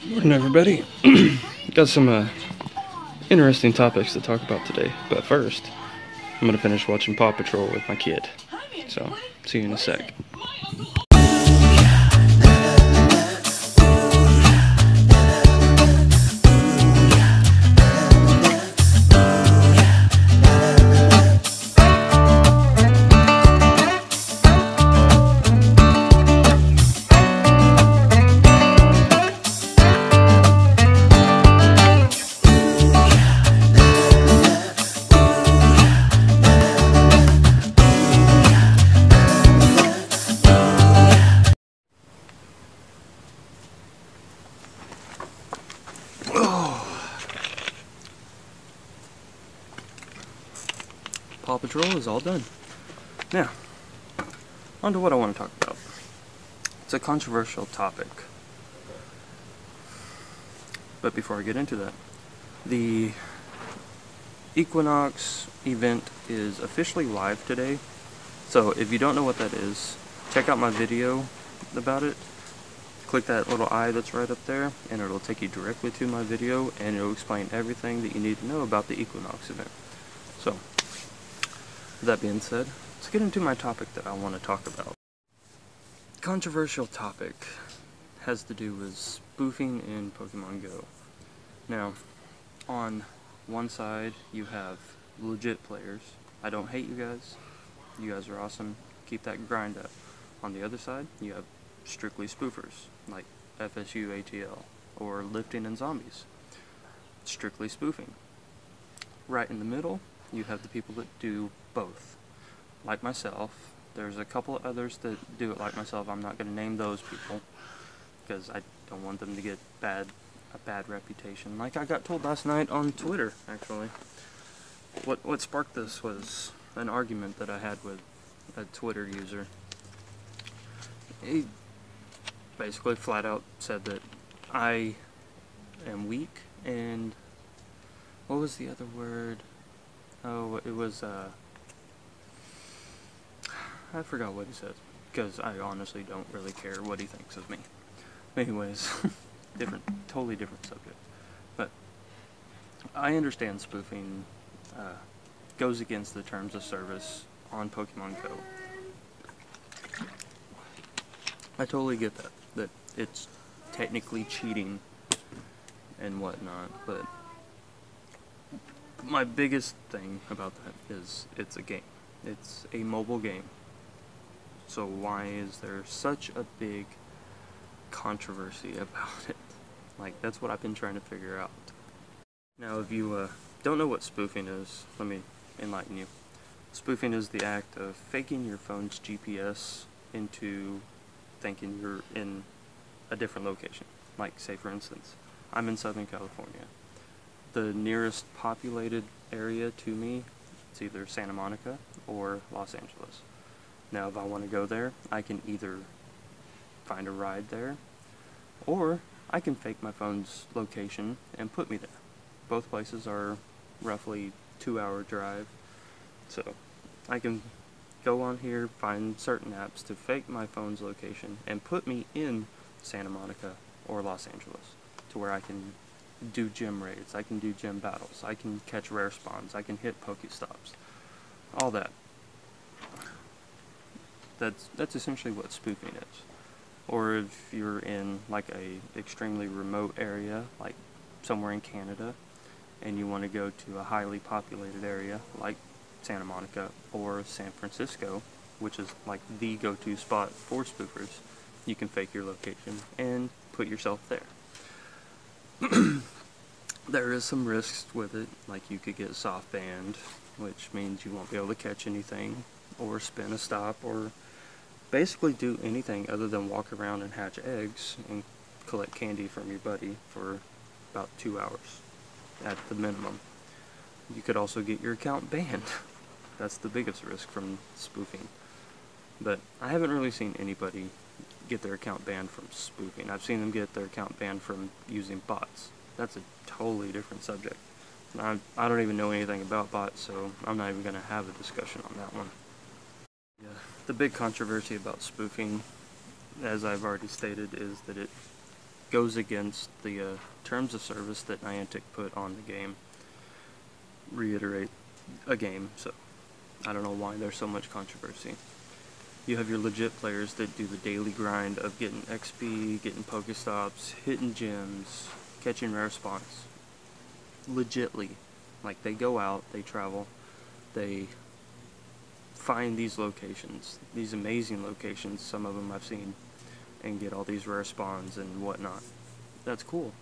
Morning, everybody. Got some interesting topics to talk about today, but first, I'm gonna finish watching Paw Patrol with my kid. So, see you in a sec. Paw Patrol is all done. Now, on to what I want to talk about. It's a controversial topic. But before I get into that, the Equinox event is officially live today. So if you don't know what that is, check out my video about it. Click that little eye that's right up there, and it'll take you directly to my video, and it'll explain everything that you need to know about the Equinox event. So, with that being said, let's get into my topic that I want to talk about. Controversial topic has to do with spoofing in Pokemon Go. Now, on one side you have legit players. I don't hate you guys. You guys are awesome. Keep that grind up. On the other side, you have strictly spoofers, like FSU ATL, or Lifting and Zombies. Strictly spoofing. Right in the middle, you have the people that do both. Like myself, there's a couple of others that do it like myself. I'm not going to name those people, because I don't want them to get a bad reputation. Like I got told last night on Twitter, actually. What sparked this was an argument that I had with a Twitter user. He basically flat out said that I am weak, and what was the other word? Oh, it was, I forgot what he said, because I honestly don't really care what he thinks of me. Anyways, totally different subject. But I understand spoofing goes against the terms of service on Pokemon Go. I totally get that it's technically cheating and whatnot, but my biggest thing about that is it's a game. It's a mobile game. So why is there such a big controversy about it? Like, that's what I've been trying to figure out. Now, if you don't know what spoofing is, let me enlighten you. Spoofing is the act of faking your phone's GPS into thinking you're in a different location. Like, say for instance, I'm in Southern California. The nearest populated area to me, it's either Santa Monica or Los Angeles. Now, if I want to go there, I can either find a ride there, or I can fake my phone's location and put me there. Both places are roughly 2-hour drive, so I can go on here, find certain apps to fake my phone's location and put me in Santa Monica or Los Angeles, to where I can do gym raids, I can do gym battles, I can catch rare spawns, I can hit Pokestops, all that. That's essentially what spoofing is. Or if you're in like a extremely remote area, like somewhere in Canada, and you want to go to a highly populated area like Santa Monica or San Francisco, which is like the go-to spot for spoofers, you can fake your location and put yourself there. There is some risks with it, like you could get soft banned, which means you won't be able to catch anything, or spin a stop, or basically do anything other than walk around and hatch eggs and collect candy from your buddy for about 2 hours at the minimum. You could also get your account banned. That's the biggest risk from spoofing. But I haven't really seen anybody get their account banned from spoofing. I've seen them get their account banned from using bots. That's a totally different subject. I don't even know anything about bots, so I'm not even going to have a discussion on that one. Yeah, the big controversy about spoofing, as I've already stated, is that it goes against the terms of service that Niantic put on the game. Reiterate, a game, so I don't know why there's so much controversy. You have your legit players that do the daily grind of getting XP, getting Pokestops, hitting gyms, catching rare spawns. Legitly. Like, they go out, they travel, they find these locations, these amazing locations, some of them I've seen, and get all these rare spawns and whatnot. That's cool.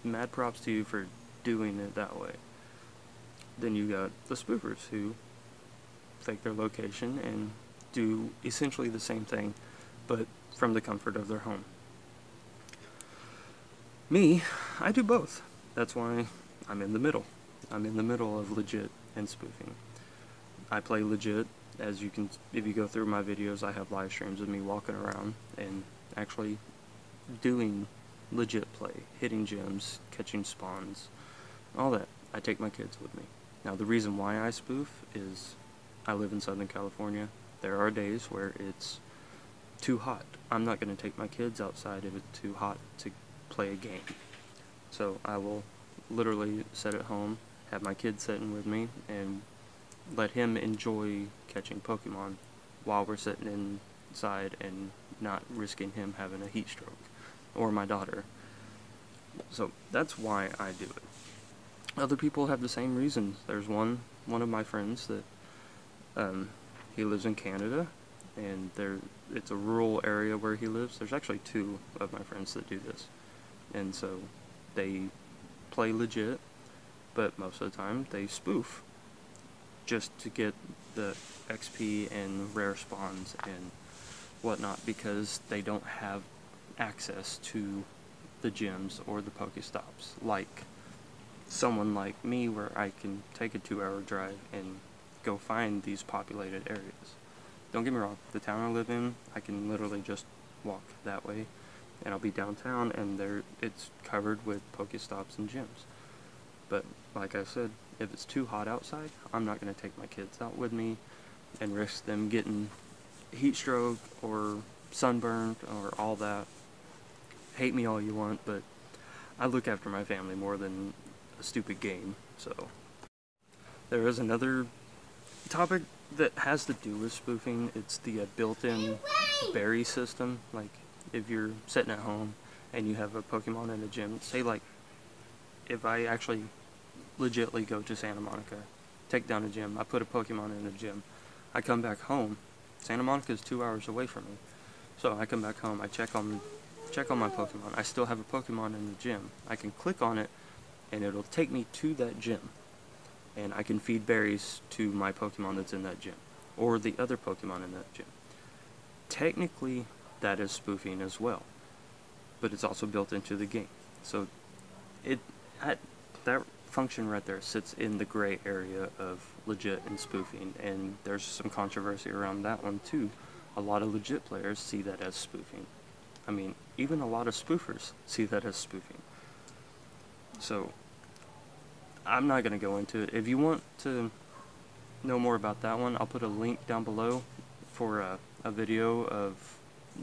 Mad props to you for doing it that way. Then you got the spoofers who fake their location and do essentially the same thing, but from the comfort of their home. Me, I do both. That's why I'm in the middle. I'm in the middle of legit and spoofing. I play legit. As you can, if you go through my videos, I have live streams of me walking around and actually doing legit play, hitting gyms, catching spawns, all that. I take my kids with me. Now, the reason why I spoof is I live in Southern California. There are days where it's too hot. I'm not going to take my kids outside if it's too hot to play a game. So I will literally sit at home, have my kid sitting with me, and let him enjoy catching Pokemon while we're sitting inside and not risking him having a heat stroke, or my daughter. So that's why I do it. Other people have the same reasons. There's one of my friends that he lives in Canada, and it's a rural area where he lives. There's actually two of my friends that do this, and so they play legit, but most of the time they spoof just to get the XP and rare spawns and whatnot, because they don't have access to the gyms or the Pokestops like someone like me, where I can take a 2-hour drive and go find these populated areas. Don't get me wrong, the town I live in, I can literally just walk that way and I'll be downtown, and it's covered with Pokestops and gyms. But like I said, if it's too hot outside, I'm not going to take my kids out with me and risk them getting heat stroke or sunburned or all that. Hate me all you want, but I look after my family more than a stupid game. So there is another topic that has to do with spoofing. It's the built-in berry system. Like, if you're sitting at home and you have a Pokemon in a gym, say like if I actually legitly go to Santa Monica, take down a gym, I put a Pokemon in a gym, I come back home, Santa Monica is 2 hours away from me, so I come back home, I check on my Pokemon, I still have a Pokemon in the gym, I can click on it and it'll take me to that gym, and I can feed berries to my Pokemon that's in that gym, or the other Pokemon in that gym. Technically, that is spoofing as well, but it's also built into the game. So that function right there sits in the gray area of legit and spoofing, and there's some controversy around that one too. A lot of legit players see that as spoofing. I mean, even a lot of spoofers see that as spoofing. So I'm not going to go into it. If you want to know more about that one, I'll put a link down below for a video of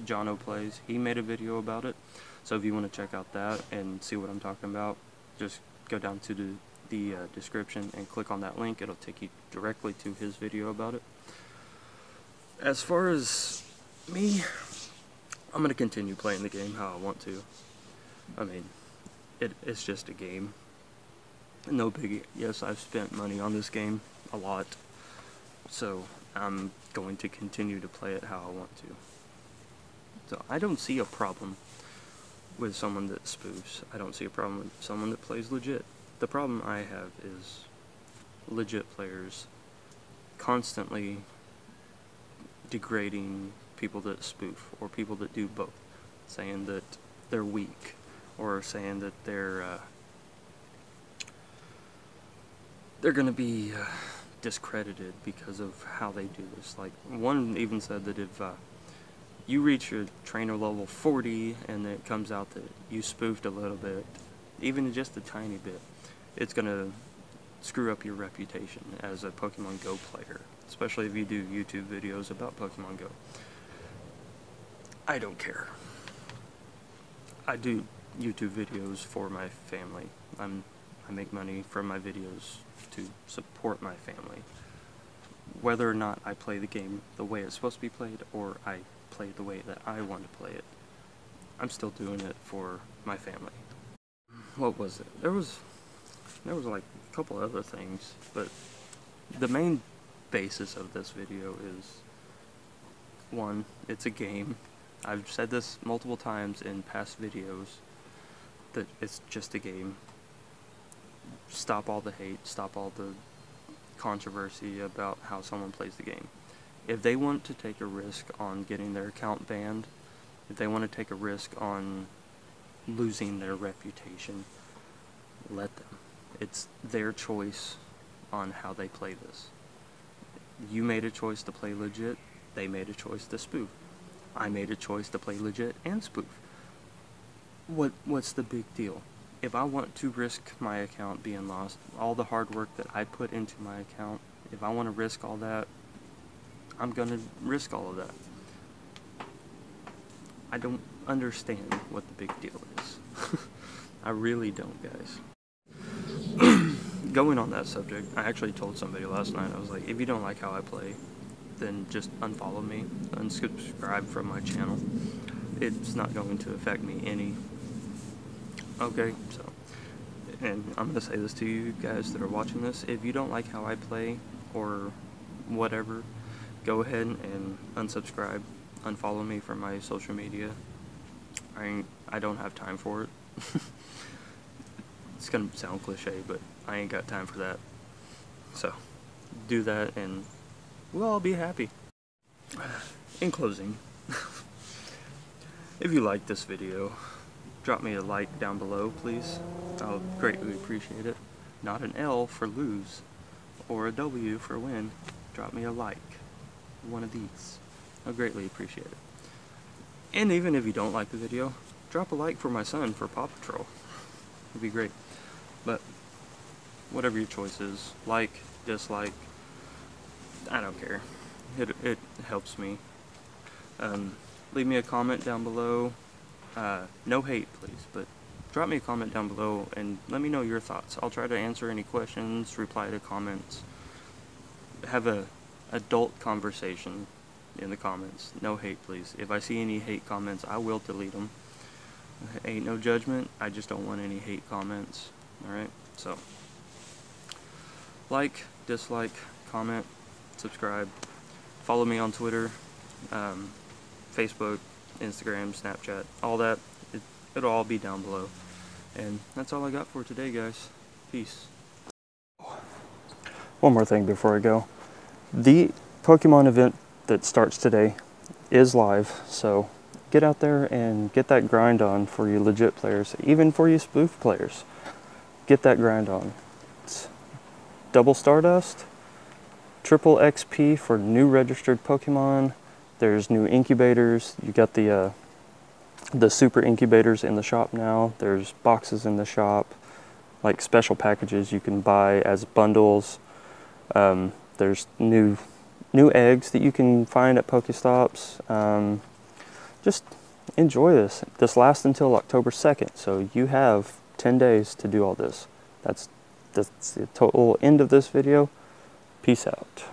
Jonno Plays. He made a video about it, so if you want to check out that and see what I'm talking about, just go down to the description and click on that link. It'll take you directly to his video about it. As far as me, I'm going to continue playing the game how I want to. I mean, it's just a game. No biggie. Yes, I've spent money on this game, a lot, so I'm going to continue to play it how I want to. So I don't see a problem with someone that spoofs. I don't see a problem with someone that plays legit. The problem I have is legit players constantly degrading people that spoof, or people that do both, saying that they're weak, or saying that they're going to be discredited because of how they do this. Like, one even said that if you reach your trainer level 40 and it comes out that you spoofed a little bit, even just a tiny bit, it's going to screw up your reputation as a Pokemon Go player, especially if you do YouTube videos about Pokemon Go. I don't care. I do YouTube videos for my family. I make money from my videos to support my family. Whether or not I play the game the way it's supposed to be played, or I play the way that I want to play it, I'm still doing it for my family. What was it? There was like a couple other things, but the main basis of this video is, one, it's a game. I've said this multiple times in past videos, that it's just a game. Stop all the hate, stop all the controversy about how someone plays the game. If they want to take a risk on getting their account banned, if they want to take a risk on losing their reputation, let them. It's their choice on how they play this. You made a choice to play legit, they made a choice to spoof. I made a choice to play legit and spoof. What's the big deal? If I want to risk my account being lost, all the hard work that I put into my account, if I want to risk all that, I'm gonna risk all of that. I don't understand what the big deal is. I really don't, guys. Going on that subject, I actually told somebody last night, I was like, if you don't like how I play, then just unfollow me, unsubscribe from my channel. It's not going to affect me any. Okay, so, and I'm going to say this to you guys that are watching this, if you don't like how I play, or whatever, go ahead and unsubscribe, unfollow me from my social media. I don't have time for it. It's going to sound cliche, but I ain't got time for that. So, do that and we'll all be happy. In closing, if you like this video, drop me a like down below, please. I'll greatly appreciate it. Not an L for lose, or a W for win. Drop me a like. One of these. I'll greatly appreciate it. And even if you don't like the video, drop a like for my son for Paw Patrol. It'd be great. But whatever your choice is, like, dislike, I don't care. It helps me. Leave me a comment down below. No hate, please, but drop me a comment down below and let me know your thoughts. I'll try to answer any questions, reply to comments, have a adult conversation in the comments. No hate, please. If I see any hate comments, I will delete them. Ain't no judgment, I just don't want any hate comments. Alright, so like, dislike, comment, subscribe, follow me on Twitter, Facebook, Instagram, Snapchat, all that. It'll all be down below. And that's all I got for today, guys. Peace. One more thing before I go. The Pokemon event that starts today is live, so get out there and get that grind on for you legit players, even for you spoof players. Get that grind on. It's double Stardust, triple XP for new registered Pokemon. There's new incubators. You got the super incubators in the shop now. There's boxes in the shop, like special packages you can buy as bundles. There's new eggs that you can find at Pokestops. Just enjoy this. This lasts until October 2nd, so you have 10 days to do all this. That's the total end of this video. Peace out.